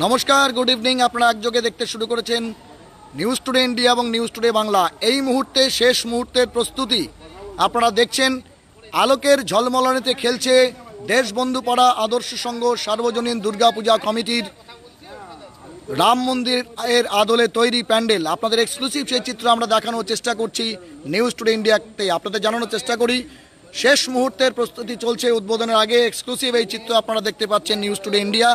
নমস্কার, good evening. আপনারা একযোগে দেখতে শুরু করেছেন নিউজ টুডে ইন্ডিয়া এবং নিউজ টুডে বাংলা। এই মুহূর্তে শেষ মুহূর্তের প্রস্তুতি আপনারা দেখছেন। আলোকের ঝলমলানিতে খেলছে দেশবন্ধু পাড়া আদর্শ সংঘ সার্বজনীন দুর্গাপূজা কমিটির রাম মন্দির এর আদলে তৈরি প্যান্ডেল। আপনাদের এক্সক্লুসিভ সেই চিত্র আমরা দেখানোর চেষ্টা করছি নিউজ টুডে ইন্ডিয়াতে। আপনাদের জানানোর চেষ্টা করি শেষ মুহূর্তের প্রস্তুতি চলছে উদ্বোধনের আগে। এক্সক্লুসিভ এই চিত্র আপনারা দেখতে পাচ্ছেন নিউজ টুডে ইন্ডিয়া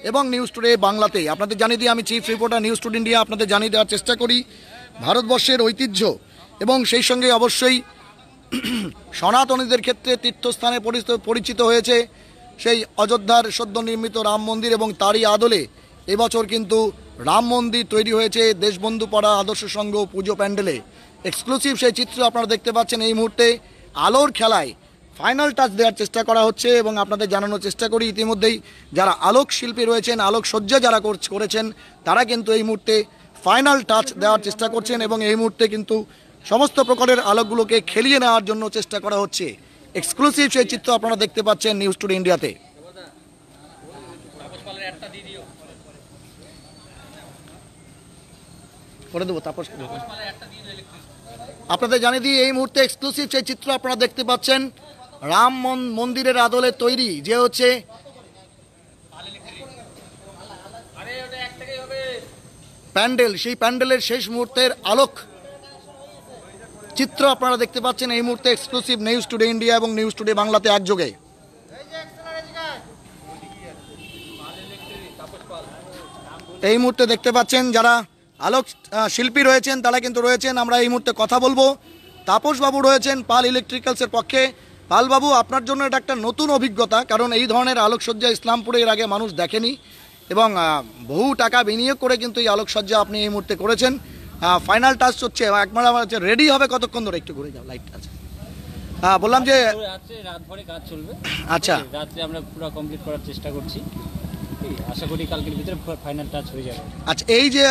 এবং নিউজ টুডে বাংলাতে। আপনাদের জানিয়ে দিই, আমি chief reporter news today India. আপনাদের জানিয়ে দেওয়ার চেষ্টা করি ভারতবর্ষের ঐতিহ্য এবং সেই সঙ্গে অবশ্যই সনাতনীদের ক্ষেত্রে তীর্থস্থানে পরিচিত হয়েছে সেই অযোধ্যার সদ্য নির্মিত রাম মন্দির, এবং তারই আদলে এবছর কিন্তু রাম মন্দির তৈরি হয়েছে দেশবন্ধু পাড়া আদর্শ সংঘ পুজো প্যান্ডেলে। এক্সক্লুসিভ সেই চিত্র আপনারা দেখতে পাচ্ছেন। এই মুহূর্তে আলোর খেলায় ফাইনাল টাচ দেওয়ার চেষ্টা করা হচ্ছে এবং আপনাদের জানানোর চেষ্টা করি ইতিমধ্যেই যারা আলোক শিল্পী রয়েছেন, আলোকসজ্জা যারা করেছেন, তারা কিন্তু এই মুহূর্তে ফাইনাল টাচ দেওয়ার চেষ্টা করছেন এবং এই মুহূর্তে কিন্তু সমস্ত প্রকারের আলোকগুলোকে খেলিয়ে নেওয়ার জন্য চেষ্টা করা হচ্ছে। এক্সক্লুসিভ সেই চিত্র আপনারা দেখতে পাচ্ছেন নিউজ টুডে ইন্ডিয়াতে। করে দেবো তাপস। আপনাদের জানিয়ে দিই এই মুহূর্তে এক্সক্লুসিভ সেই চিত্র আপনারা দেখতে পাচ্ছেন রাম মন্দিরের আদলে তৈরি যে হচ্ছে প্যান্ডেল, সেই প্যান্ডেলের শেষ মুহূর্তের আলোক চিত্র আপনারা দেখতে পাচ্ছেন এই মুহূর্তে এক্সক্লুসিভ নিউজ টুডে ইন্ডিয়া এবং নিউজ টুডে বাংলাতে একযোগে। এই মুহূর্তে দেখতে পাচ্ছেন যারা আলোক শিল্পী রয়েছেন তারা কিন্তু রয়েছেন। আমরা এই মুহূর্তে কথা বলবো। তাপসবাবু রয়েছেন পাল ইলেকট্রিক্যালসের পক্ষে। পালবাবু, আপনার জন্য এটা একটা নতুন অভিজ্ঞতা, কারণ এই ধরনের আলোকসজ্জা ইসলামপুরে এর আগে মানুষ দেখেনি এবং বহু টাকা বিনিয়োগ করে কিন্তু এই আলোকসজ্জা আপনি এই মুহূর্তে করেছেন। ফাইনাল টাচ হচ্ছে, একবার রেডি হবে কতক্ষণ ধরে? একটু ঘুরে যাও, লাইট আছে। বললাম যে রাত ভরে কাজ চলবে। আচ্ছা, রাত্রে আমরা পুরো কমপ্লিট করার চেষ্টা করছি, আশা করি কালকের ভিতরে ফাইনাল টাচ হয়ে যাবে। আচ্ছা, এই যে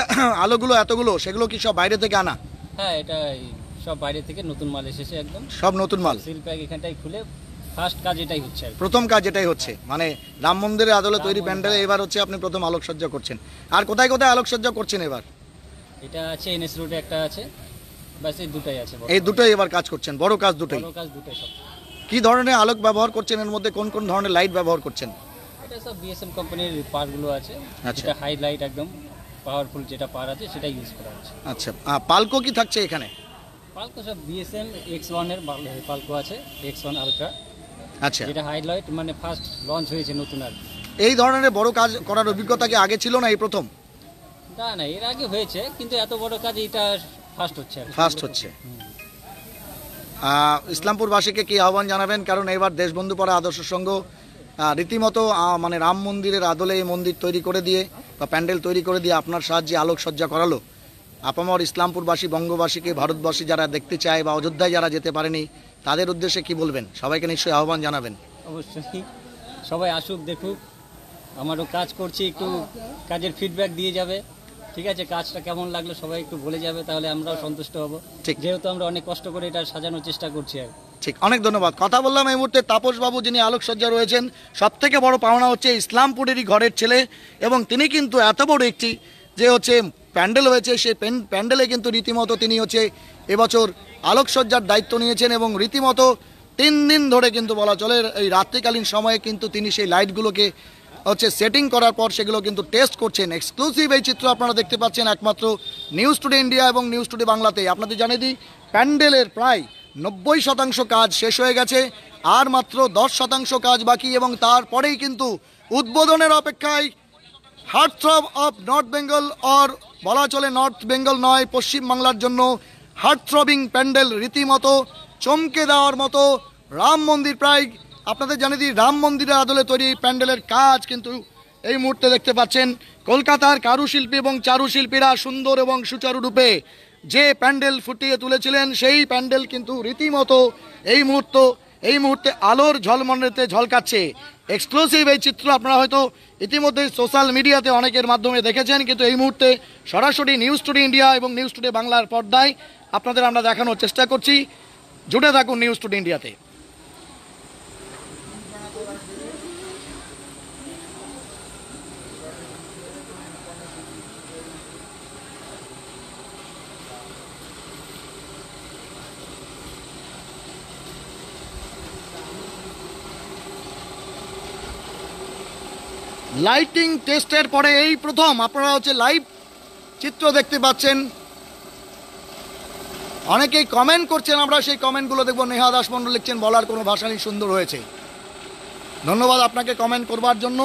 আলোগুলো এতগুলো, সেগুলো কি সব বাইরে থেকে আনা? হ্যাঁ, এটা সব বাইরে থেকে নতুন মাল এসেছে, একদম সব নতুন মাল। সিল প্যাক এখানটাই খুলে ফার্স্ট কাজ এটাই হচ্ছে, প্রথম কাজ এটাই হচ্ছে, মানে রাম মন্দিরের আদলে তৈরি প্যান্ডেলে এবার হচ্ছে আপনি প্রথম আলোকসজ্জা করছেন। আর কোথায় কোথায় আলোকসজ্জা করছেন এবার? এটা আছে এনএস রোডে একটা আছে, বাস এই দুটাই আছে। এই দুটোই এবার কাজ করছেন, বড় কাজ দুটোই। বড় কাজ দুটোই। সব কি ধরনের আলোক ব্যবহার করছেন? এর মধ্যে কোন কোন ধরনের লাইট ব্যবহার করছেন? এটা সব বিএসএম কোম্পানির পাওয়ারগুলো আছে। আচ্ছা, এটা হাই লাইট, একদম পাওয়ারফুল যেটা পাওয়ার আছে সেটা ইউজ করা হচ্ছে। আচ্ছা, পালকো কি থাকছে এখানে? পালকো সব বিএসএম X1 এর পালকো আছে, X1 আলট্রা। আচ্ছা, এটা হাইলাইট, মানে ফার্স্ট লঞ্চ হয়েছে নতুন। আর এই ধরনের বড় কাজ করার অভিজ্ঞতা কি আগে ছিল না এই প্রথম? না, এর আগে হয়েছে, কিন্তু এত বড় কাজ এটা ফার্স্ট হচ্ছে। ফার্স্ট হচ্ছে। ইসলামপুরবাসীকে কি আহ্বান জানাবেন? কারণ এবার দেশবন্ধু পাড়া আদর্শ সংঘ রীতিমতো মানে রাম মন্দিরের আদলে এই মন্দির তৈরি করে দিয়ে বা প্যান্ডেল তৈরি করে দিয়ে আপনার সাহায্যে আলোকসজ্জা করালো। আপামর ইসলামপুরবাসী, বঙ্গবাসীকে, ভারতবাসী যারা দেখতে চায় বা অযোধ্যায় যারা যেতে পারেনি তাদের উদ্দেশ্যে কি বলবেন? সবাইকে নিশ্চয়ই আহ্বান জানাবেন। অবশ্যই সবাই আসুক, দেখুক। আমারও কাজ করছি, একটু কাজের ফিডব্যাক দিয়ে যাবে। ঠিক আছে, কাজটা কেমন লাগলো সবাই একটু বলে যাবে, তাহলে আমরাও সন্তুষ্ট হব। ঠিক, যেহেতু আমরা অনেক কষ্ট করে এটা সাজানোর চেষ্টা করছি। আর ঠিক, অনেক ধন্যবাদ। কথা বললাম এই মুহূর্তে তাপসবাবু, যিনি আলোকসজ্জা রয়েছেন। সব থেকে বড় পাওনা হচ্ছে ইসলামপুরেরই ঘরের ছেলে, এবং তিনি কিন্তু এত বড় একটি যে হচ্ছে প্যান্ডেল হয়েছে, সেই প্যান্ডেলে কিন্তু রীতিমতো তিনি হচ্ছে এবছর আলোকসজ্জার দায়িত্ব নিয়েছেন এবং রীতিমতো 3 দিন ধরে কিন্তু বলা চলে এই রাত্রিকালীন সময়ে কিন্তু তিনি সেই লাইটগুলোকে হচ্ছে সেটিং করার পর সেগুলো কিন্তু টেস্ট করছেন। এক্সক্লুসিভ এই চিত্র আপনারা দেখতে পাচ্ছেন একমাত্র নিউজ টুডে ইন্ডিয়া এবং নিউজ টুডে বাংলাতে। আপনাদের জানিয়ে দিই, প্যান্ডেলের প্রায় 90% কাজ শেষ হয়ে গেছে, আর মাত্র 10% কাজ বাকি, এবং তারপরেই কিন্তু উদ্বোধনের অপেক্ষায় heartthrob of north Bengal, or বলা চলে নর্থ বেঙ্গল নয়, পশ্চিমবাংলার জন্য হার্টথ্রবিং প্যান্ডেল, রীতিমতো চমকে দেওয়ার মতো রাম মন্দির। প্রায় আপনাদের জানিয়ে দিই, রাম মন্দিরের আদলে তৈরি প্যান্ডেলের কাজ কিন্তু এই মুহূর্তে দেখতে পাচ্ছেন কলকাতার কারুশিল্পী এবং চারুশিল্পীরা সুন্দর এবং সুচারুরূপে যে প্যান্ডেল ফুটিয়ে তুলেছিলেন, সেই প্যান্ডেল কিন্তু রীতিমতো এই মুহূর্তে আলোর ঝলমলেতে ঝলকাচ্ছে। এক্সক্লুসিভ এই চিত্র আপনারা হয়তো ইতিমধ্যে সোশ্যাল মিডিয়াতে অনেকের মাধ্যমে দেখেছেন, কিন্তু এই মুহূর্তে সরাসরি নিউজ টুডে ইন্ডিয়া এবং নিউজ টুডে বাংলার পর্দায় আপনাদের আমরা দেখানোর চেষ্টা করছি। জুড়ে থাকুন নিউজ টুডে ইন্ডিয়াতে। লাইটিং টেস্টের পরে এই প্রথম আপনারা হচ্ছে লাইভ চিত্র দেখতে পাচ্ছেন। অনেকেই কমেন্ট করছেন, আমরা সেই কমেন্টগুলো দেখব। নেহা দাস মণ্ডল লিখছেন, বলার কোনো ভাষা নেই, সুন্দর হয়েছে। ধন্যবাদ আপনাকে কমেন্ট করবার জন্য।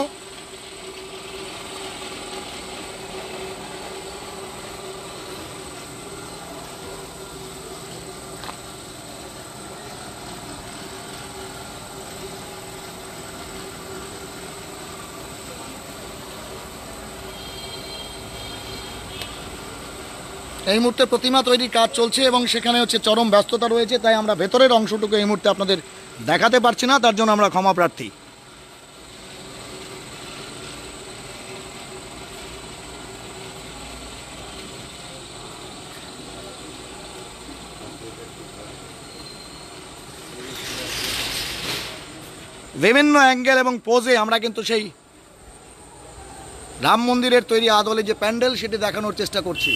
এই মুহূর্তে প্রতিমা তৈরির কাজ চলছে এবং সেখানে হচ্ছে চরম ব্যস্ততা রয়েছে, তাই আমরা ভেতরের অংশটুকু এই মুহূর্তে আপনাদের দেখাতে পারছি না, তার জন্য আমরা ক্ষমা প্রার্থী। বিভিন্ন অ্যাঙ্গেল এবং পোজে আমরা কিন্তু সেই রাম মন্দিরের তৈরি আদলে যে প্যান্ডেল সেটি দেখানোর চেষ্টা করছি।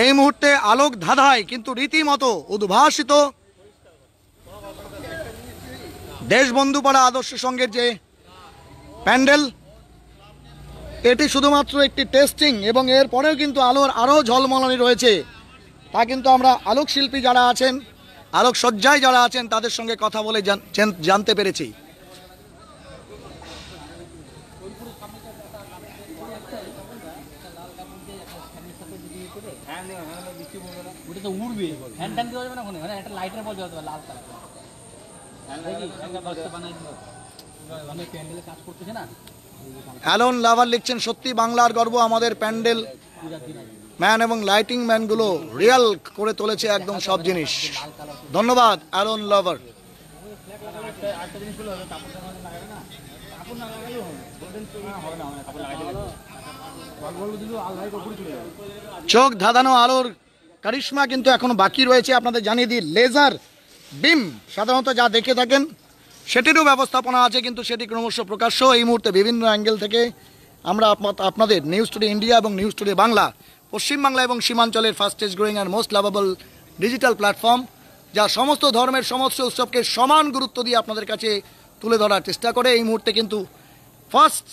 এই মুহূর্তে আলোক ধাঁধায় কিন্তু রীতিমতো উদ্ভাসিত দেশবন্ধুপাড়া আদর্শ সংঘের যে প্যান্ডেল, এটি শুধুমাত্র একটি টেস্টিং এবং এর পরেও কিন্তু আলোর আরও ঝলমলানি রয়েছে। তা কিন্তু আমরা আলোকশিল্পী যারা আছেন, আলোকসজ্জায় যারা আছেন তাদের সঙ্গে কথা বলে জানতে পেরেছি। অ্যালন লাভার লিখছেন, সত্যি বাংলার গর্ব, আমাদের প্যান্ডেল ম্যান এবং লাইটিং ম্যানগুলো রিয়েল করে তুলেছে একদম সব জিনিস। ধন্যবাদ অ্যালন লাভার। চোখ ধাঁধানো আলোর কারিশমা কিন্তু এখনো বাকি রয়েছে। আপনাদের জানিয়ে দিই, লেজার বিম সাধারণত যা দেখে থাকেন সেটিরও ব্যবস্থাপনা আছে, কিন্তু সেটি ক্রমশ প্রকাশ্য। এই মুহূর্তে বিভিন্ন অ্যাঙ্গেল থেকে আমরা আপনাদের নিউজ টুডে ইন্ডিয়া এবং নিউজ টুডে বাংলা, পশ্চিমবাংলা এবং সীমাঞ্চলের fastest growing and most lovable digital platform, যা সমস্ত ধর্মের সমস্ত উৎসবকে সমান গুরুত্ব দিয়ে আপনাদের কাছে তুলে ধরার চেষ্টা করে। এই মুহূর্তে কিন্তু ফার্স্ট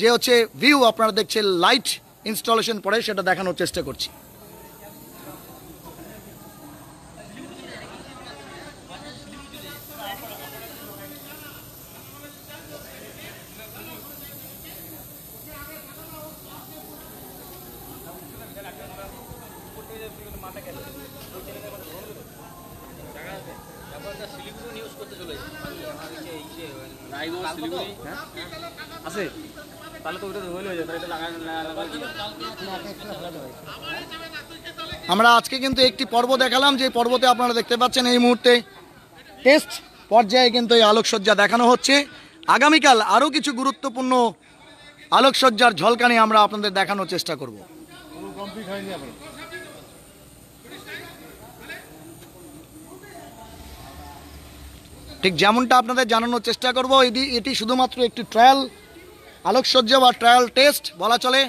যে হচ্ছে ভিউ আপনারা দেখছেন লাইট ইনস্টলেশন পরে, সেটা দেখানোর চেষ্টা করছি। আমরা আজকে কিন্তু একটি পর্ব দেখালাম, যে পর্বতে আপনারা দেখতে পাচ্ছেন এই মুহূর্তে টেস্ট পর্যায়ে কিন্তু এই আলোকসজ্জা দেখানো হচ্ছে। আগামীকাল আরও কিছু গুরুত্বপূর্ণ আলোকসজ্জার ঝলকানি আমরা আপনাদের দেখানোর চেষ্টা করব। ঠিক যেমনটা আপনাদের জানানোর চেষ্টা করব, এটি শুধুমাত্র একটি ট্রায়াল আলোকসজ্জা বা ট্রায়াল টেস্ট বলা চলে।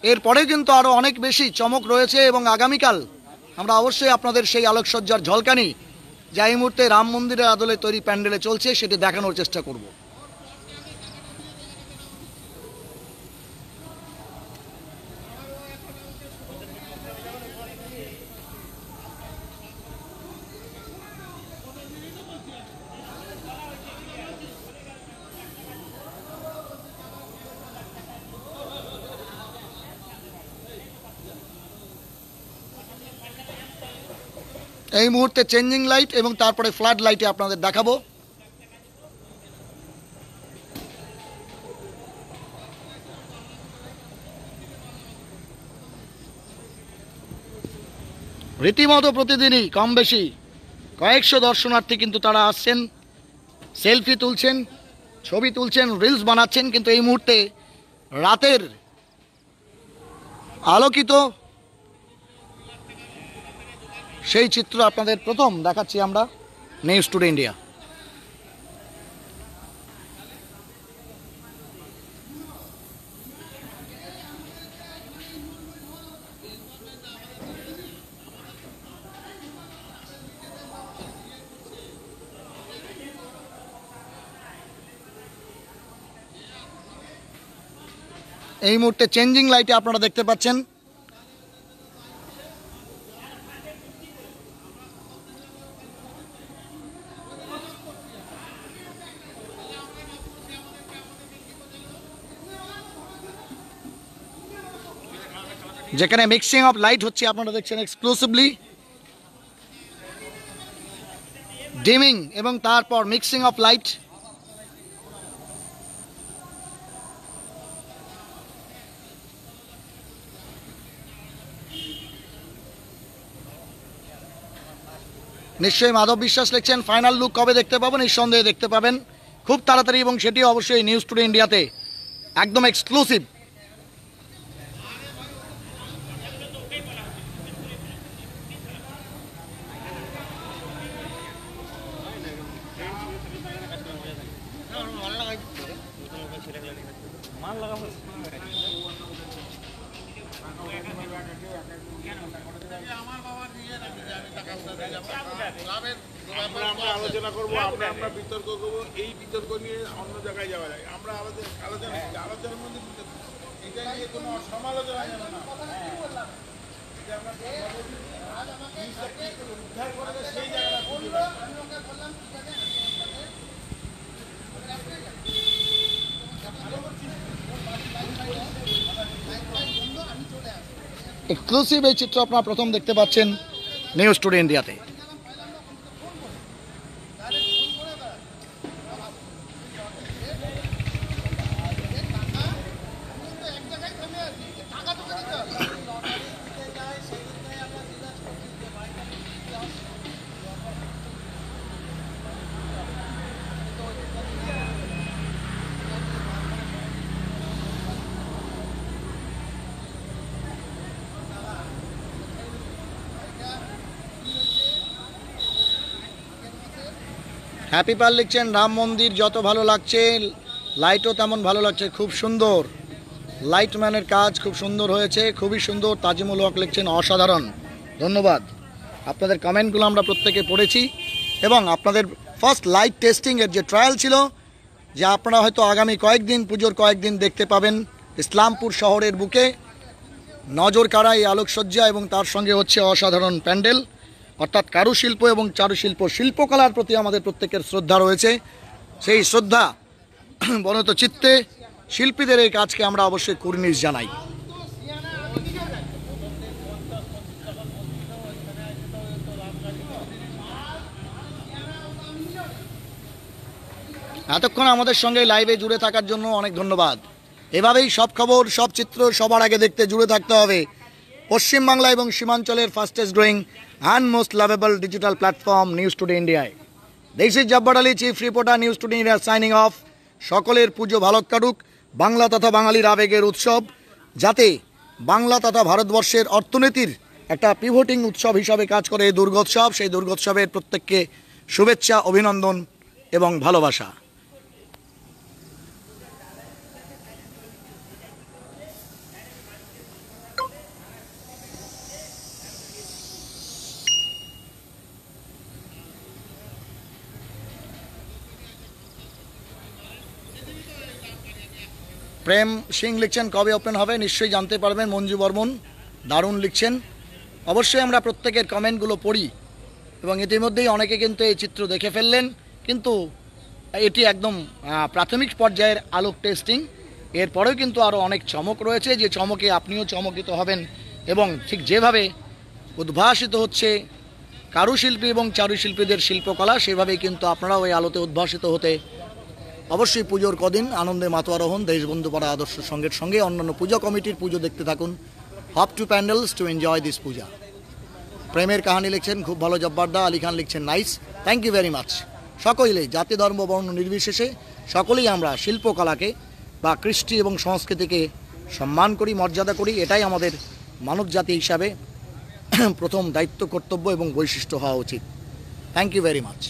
এরপরে কিন্তু আরও অনেক বেশি চমক রয়েছে এবং আগামীকাল আমরা অবশ্যই আপনাদের সেই আলোকসজ্জার ঝলকানি, যা এই মুহূর্তে রাম মন্দিরের আদলে তৈরি প্যান্ডেলে চলছে, সেটি দেখানোর চেষ্টা করব। এই মুহূর্তে চেঞ্জিং লাইট এবং তারপরে ফ্লাড লাইটে আপনাদের দেখাবো। রীতিমতো প্রতিদিনই কম বেশি কয়েকশো দর্শনার্থী কিন্তু তারা আসছেন, সেলফি তুলছেন, ছবি তুলছেন, রিলস বানাচ্ছেন। কিন্তু এই মুহূর্তে রাতের আলোকিত সেই চিত্র আপনাদের প্রথম দেখাচ্ছি আমরা নিউজ টুডে ইন্ডিয়া। এই মুহূর্তে চেঞ্জিং লাইটে আপনারা দেখতে পাচ্ছেন। যেখানে মিক্সিং অফ লাইট হচ্ছে আপনারা দেখছেন এক্সক্লুসিভলি, ডিমিং এবং তারপর মিক্সিং অফ লাইট। নিশ্চয়ই মাধব বিশ্বাস লিখছেন ফাইনাল লুক কবে দেখতে পাবো? নিঃসন্দেহে দেখতে পাবেন খুব তাড়াতাড়ি, এবং সেটি অবশ্যই নিউজ টুডে ইন্ডিয়াতে একদম এক্সক্লুসিভ। আমরা আলোচনা করবো, আমরা বিতর্ক করবো, এই বিতর্ক নিয়ে অন্য জায়গায় যাওয়া যায়। আমরা আমাদের আলোচনার মধ্যে এটা নিয়ে কোনো সমালোচনা যাবে না। উদ্ধার করে সেই জায়গাটা এক্সক্লুসিভ এই চিত্র আপনারা প্রথম দেখতে পাচ্ছেন নিউজ টুডে ইন্ডিয়াতে। হ্যাপি পাল লিখছেন রাম মন্দির যত ভালো লাগছে লাইটও তেমন ভালো লাগছে, খুব সুন্দর লাইটম্যানের কাজ, খুব সুন্দর হয়েছে, খুবই সুন্দর। তাজিমুল হক লিখছেন অসাধারণ। ধন্যবাদ, আপনাদের কমেন্টগুলো আমরা প্রত্যেকে পড়েছি, এবং আপনাদের ফার্স্ট লাইট টেস্টিংয়ের যে ট্রায়াল ছিল, যা আপনারা হয়তো আগামী কয়েকদিন, পুজোর কয়েকদিন দেখতে পাবেন ইসলামপুর শহরের বুকে নজর কাড়া এই আলোকসজ্জা, এবং তার সঙ্গে হচ্ছে অসাধারণ প্যান্ডেল, অর্থাৎ কারুশিল্প এবং চারুশিল্প, শিল্পকলার প্রতি আমাদের প্রত্যেকের শ্রদ্ধা রয়েছে। সেই শ্রদ্ধা বনত চিত্তে শিল্পীদের এই কাজকে আমরা অবশ্যই কুর্নিশ জানাই। এতক্ষণ আমাদের সঙ্গে লাইভে জুড়ে থাকার জন্য অনেক ধন্যবাদ। এভাবেই সব খবর, সব চিত্র সবার আগে দেখতে জুড়ে থাকতে হবে পশ্চিমবাংলা এবং সীমাঞ্চলের fastest growing and most lovable digital platform news today ইন্ডিয়ায়। This is Jabbar Ali, chief reporter, news today India, signing off. সকলের পুজো ভালো কাটুক, বাংলা তথা বাঙালির আবেগের উৎসব, যাতে বাংলা তথা ভারতবর্ষের অর্থনীতির একটা পিভটিং উৎসব হিসাবে কাজ করে এই দুর্গোৎসব। সেই দুর্গোৎসবের প্রত্যেককে শুভেচ্ছা, অভিনন্দন এবং ভালোবাসা। প্রেম সিং লিখছেন কবে ওপেন হবে? নিশ্চয়ই জানতে পারবেন। মঞ্জু বর্মন দারুণ লিখছেন। অবশ্যই আমরা প্রত্যেকের কমেন্টগুলো পড়ি, এবং ইতিমধ্যেই অনেকে কিন্তু এই চিত্র দেখে ফেললেন, কিন্তু এটি একদম প্রাথমিক পর্যায়ের আলোক টেস্টিং। এরপরেও কিন্তু আরও অনেক চমক রয়েছে, যে চমকে আপনিও চমকিত হবেন, এবং ঠিক যেভাবে উদ্ভাসিত হচ্ছে কারুশিল্পী এবং চারুশিল্পীদের শিল্পকলা, সেভাবেই কিন্তু আপনারাও এই আলোতে উদ্ভাসিত হতে অবশ্যই পুজোর কদিন আনন্দে মাতোয়ারা হন। দেশবন্ধু পাড়া আদর্শ সঙ্গের সঙ্গে অন্যান্য পুজো কমিটির পুজো দেখতে থাকুন। Hop to pandals to enjoy this Puja. প্রেমের কাহিনী লিখছেন খুব ভালো জব্বারদা। আলী খান লিখছেন nice, thank you very much. সকলেই জাতি ধর্ম বর্ণ নির্বিশেষে সকলেই আমরা শিল্পকলাকে বা কৃষ্টি এবং সংস্কৃতিকে সম্মান করি, মর্যাদা করি। এটাই আমাদের মানব জাতি হিসাবে প্রথম দায়িত্ব, কর্তব্য এবং বৈশিষ্ট্য হওয়া উচিত। Thank you very much.